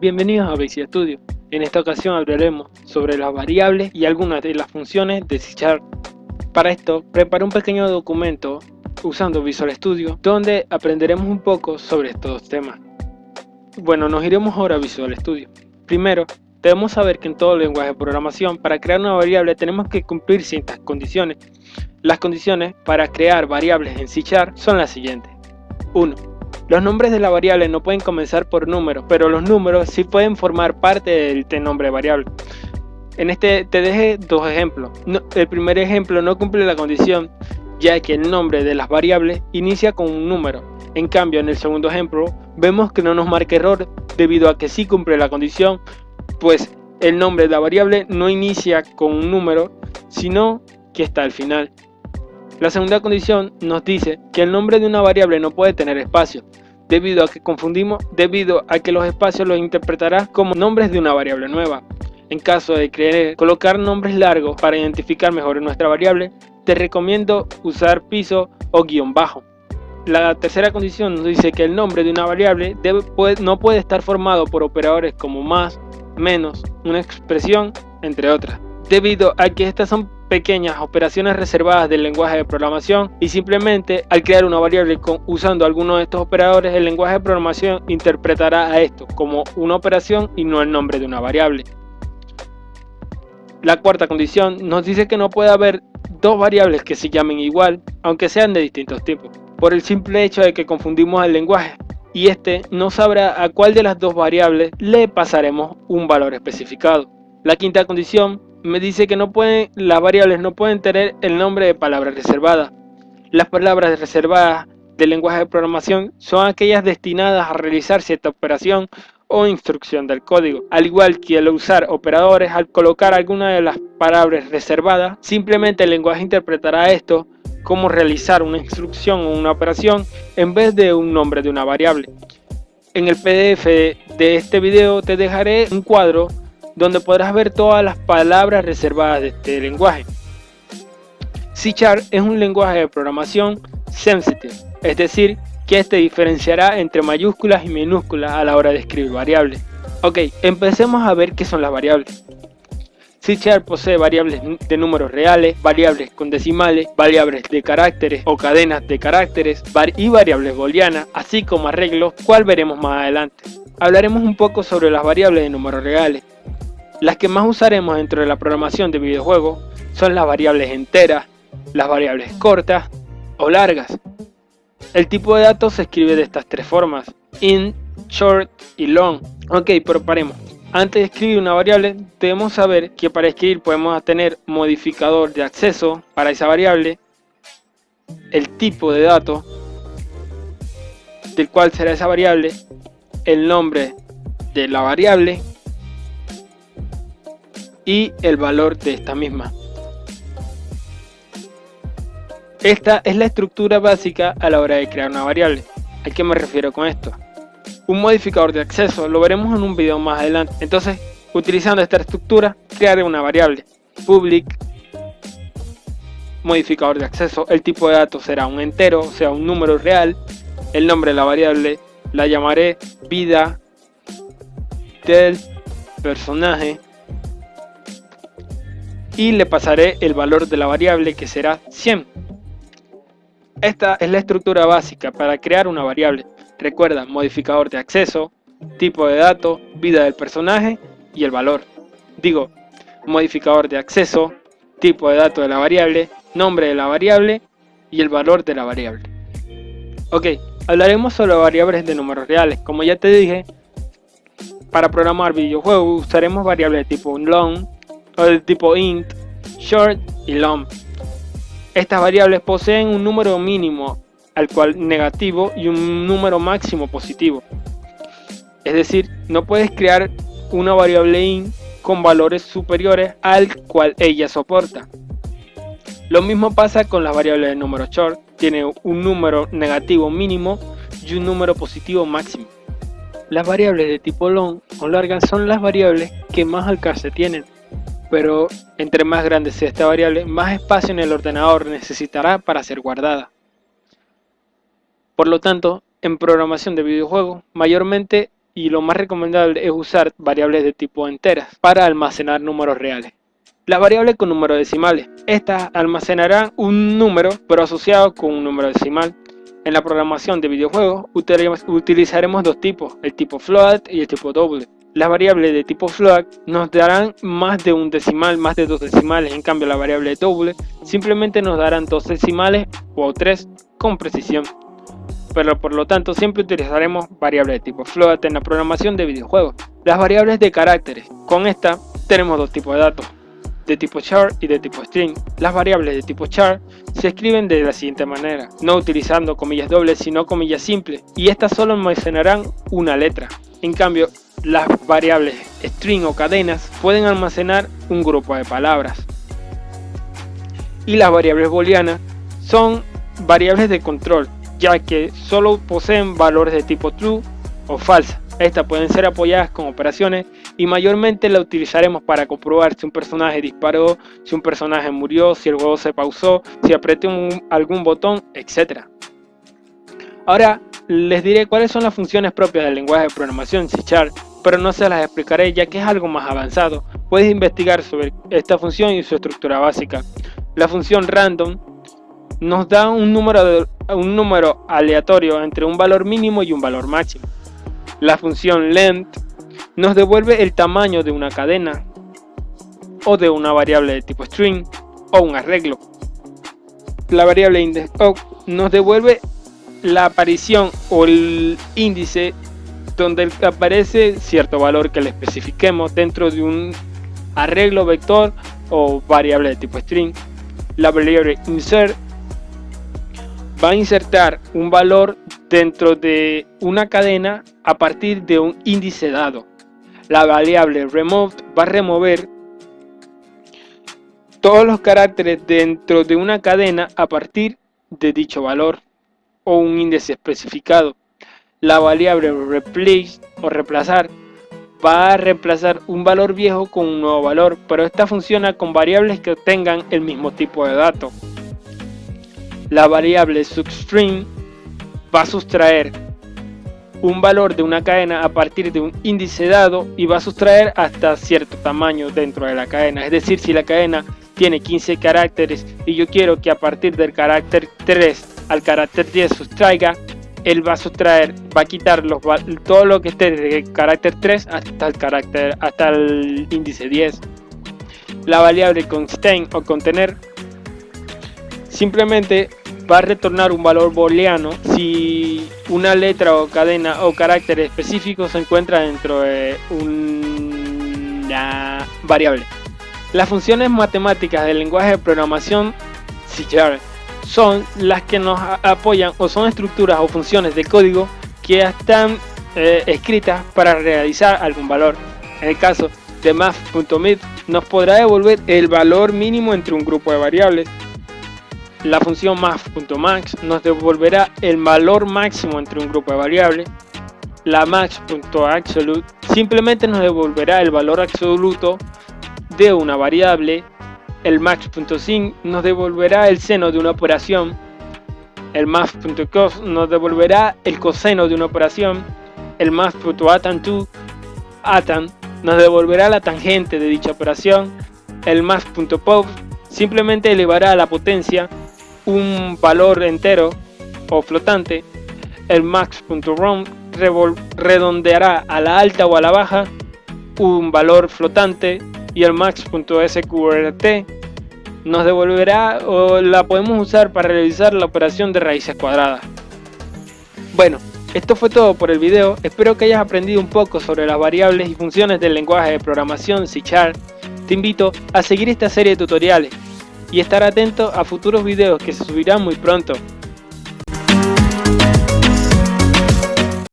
Bienvenidos a Basic Studio. En esta ocasión hablaremos sobre las variables y algunas de las funciones de C#. Para esto, preparé un pequeño documento usando Visual Studio donde aprenderemos un poco sobre estos temas. Bueno, nos iremos ahora a Visual Studio. Primero, debemos saber que en todo lenguaje de programación, para crear una variable tenemos que cumplir ciertas condiciones. Las condiciones para crear variables en C# son las siguientes. 1. Los nombres de la variable no pueden comenzar por números, pero los números sí pueden formar parte del nombre de variable. En este te dejé dos ejemplos. El primer ejemplo no cumple la condición, ya que el nombre de las variables inicia con un número. En cambio, en el segundo ejemplo, vemos que no nos marca error debido a que sí cumple la condición, pues el nombre de la variable no inicia con un número, sino que está al final. La segunda condición nos dice que el nombre de una variable no puede tener espacio, debido a que los espacios los interpretará como nombres de una variable nueva. En caso de querer colocar nombres largos para identificar mejor nuestra variable, te recomiendo usar piso o guión bajo. La tercera condición nos dice que el nombre de una variable no puede estar formado por operadores como más, menos, una expresión, entre otras, debido a que estas son pequeñas operaciones reservadas del lenguaje de programación y simplemente al crear una variable usando alguno de estos operadores, el lenguaje de programación interpretará a esto como una operación y no el nombre de una variable. La cuarta condición nos dice que no puede haber dos variables que se llamen igual, aunque sean de distintos tipos, por el simple hecho de que confundimos el lenguaje y este no sabrá a cuál de las dos variables le pasaremos un valor especificado. La quinta condición me dice que las variables no pueden tener el nombre de palabras reservadas. Las palabras reservadas del lenguaje de programación son aquellas destinadas a realizar cierta operación o instrucción del código. Al igual que al usar operadores, al colocar alguna de las palabras reservadas, simplemente el lenguaje interpretará esto como realizar una instrucción o una operación en vez de un nombre de una variable. En el PDF de este video te dejaré un cuadro donde podrás ver todas las palabras reservadas de este lenguaje. C# es un lenguaje de programación sensitive, es decir, que este diferenciará entre mayúsculas y minúsculas a la hora de escribir variables. Ok, empecemos a ver qué son las variables. C# posee variables de números reales, variables con decimales, variables de caracteres o cadenas de caracteres y variables booleanas, así como arreglos, cual veremos más adelante. Hablaremos un poco sobre las variables de números reales. Las que más usaremos dentro de la programación de videojuegos son las variables enteras, las variables cortas o largas. El tipo de datos se escribe de estas tres formas: int, short y long. Ok, pero paremos. Antes de escribir una variable, debemos saber que para escribir podemos tener modificador de acceso para esa variable, el tipo de datos del cual será esa variable, el nombre de la variable y el valor de esta misma. Esta es la estructura básica a la hora de crear una variable. ¿A qué me refiero con esto? Un modificador de acceso lo veremos en un video más adelante. Entonces, utilizando esta estructura, crearé una variable public, modificador de acceso. El tipo de datos será un entero, o sea, un número real. El nombre de la variable la llamaré vida del personaje y le pasaré el valor de la variable, que será 100. Esta es la estructura básica para crear una variable. Recuerda, modificador de acceso, tipo de datos, vida del personaje y el valor. Digo, modificador de acceso, tipo de datos de la variable, nombre de la variable y el valor de la variable. Ok, hablaremos sobre variables de números reales. Como ya te dije, para programar videojuegos usaremos variables de tipo long o de tipo int, short y long. Estas variables poseen un número mínimo al cual negativo y un número máximo positivo. Es decir, no puedes crear una variable int con valores superiores al cual ella soporta. Lo mismo pasa con las variables de número short. Tiene un número negativo mínimo y un número positivo máximo. Las variables de tipo long o largas son las variables que más alcance tienen, pero entre más grande sea esta variable, más espacio en el ordenador necesitará para ser guardada. Por lo tanto, en programación de videojuegos, mayormente y lo más recomendable es usar variables de tipo enteras para almacenar números reales. Las variables con números decimales. Estas almacenarán un número pero asociado con un número decimal. En la programación de videojuegos utilizaremos dos tipos, el tipo float y el tipo double. Las variables de tipo float nos darán más de un decimal, más de dos decimales. En cambio, la variable double simplemente nos darán dos decimales o tres con precisión. Pero por lo tanto siempre utilizaremos variables de tipo float en la programación de videojuegos. Las variables de caracteres. Con esta tenemos dos tipos de datos, de tipo char y de tipo string. Las variables de tipo char se escriben de la siguiente manera, no utilizando comillas dobles sino comillas simples, y estas solo almacenarán una letra. En cambio, las variables string o cadenas pueden almacenar un grupo de palabras. Y las variables booleanas son variables de control, ya que solo poseen valores de tipo true o falsa. Estas pueden ser apoyadas con operaciones y mayormente la utilizaremos para comprobar si un personaje disparó, si un personaje murió, si el juego se pausó, si apreté algún botón, etc. Ahora les diré cuáles son las funciones propias del lenguaje de programación C#, pero no se las explicaré ya que es algo más avanzado. Puedes investigar sobre esta función y su estructura básica. La función random nos da un número aleatorio entre un valor mínimo y un valor máximo. La función length nos devuelve el tamaño de una cadena o de una variable de tipo string o un arreglo. La variable index_of nos devuelve la aparición o el índice donde aparece cierto valor que le especifiquemos dentro de un arreglo vector o variable de tipo string. La variable insert va a insertar un valor dentro de una cadena a partir de un índice dado. La variable remove va a remover todos los caracteres dentro de una cadena a partir de dicho valor o un índice especificado. La variable replace o reemplazar va a reemplazar un valor viejo con un nuevo valor, pero esta funciona con variables que tengan el mismo tipo de dato. La variable substring va a sustraer un valor de una cadena a partir de un índice dado y va a sustraer hasta cierto tamaño dentro de la cadena. Es decir, si la cadena tiene 15 caracteres y yo quiero que a partir del carácter 3 al carácter 10 sustraiga, él va a sustraer, va a quitar todo lo que esté de carácter 3 hasta el índice 10. La variable contain o contener simplemente va a retornar un valor booleano si una letra o cadena o carácter específico se encuentra dentro de una variable. Las funciones matemáticas del lenguaje de programación C# son las que nos apoyan o son estructuras o funciones de código que están escritas para realizar algún valor. En el caso de math.mid nos podrá devolver el valor mínimo entre un grupo de variables. La función math.max nos devolverá el valor máximo entre un grupo de variables. La max.absolute simplemente nos devolverá el valor absoluto de una variable. El max.sin nos devolverá el seno de una operación. El math.cos nos devolverá el coseno de una operación. El math.atan2 nos devolverá la tangente de dicha operación. El math.pov simplemente elevará a la potencia un valor entero o flotante. El max.round redondeará a la alta o a la baja un valor flotante. Y el max.sqrt nos devolverá o la podemos usar para realizar la operación de raíces cuadradas. Bueno, esto fue todo por el video. Espero que hayas aprendido un poco sobre las variables y funciones del lenguaje de programación C#. Te invito a seguir esta serie de tutoriales y estar atento a futuros videos que se subirán muy pronto.